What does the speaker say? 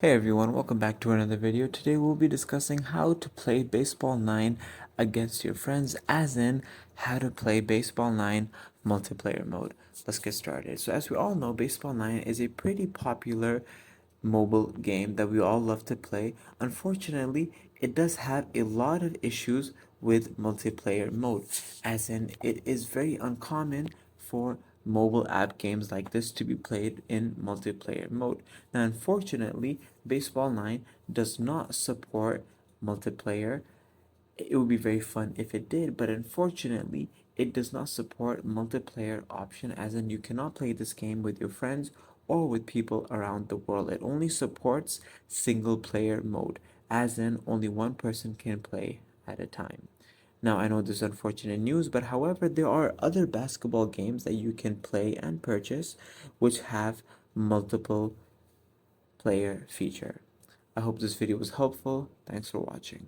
Hey everyone, welcome back to another video. Today we'll be discussing how to play Baseball 9 against your friends, as in how to play Baseball 9 multiplayer mode. Let's get started. So as we all know, Baseball 9 is a pretty popular mobile game that we all love to play. Unfortunately, it does have a lot of issues with multiplayer mode, as in it is very uncommon for mobile app games like this to be played in multiplayer mode. Now, unfortunately, Baseball 9 does not support multiplayer. It would be very fun if it did, but unfortunately, it does not support multiplayer option, as in you cannot play this game with your friends or with people around the world. It only supports single player mode, as in only one person can play at a time. Now, I know this is unfortunate news, but however, there are other basketball games that you can play and purchase which have multiple player feature. I hope this video was helpful. Thanks for watching.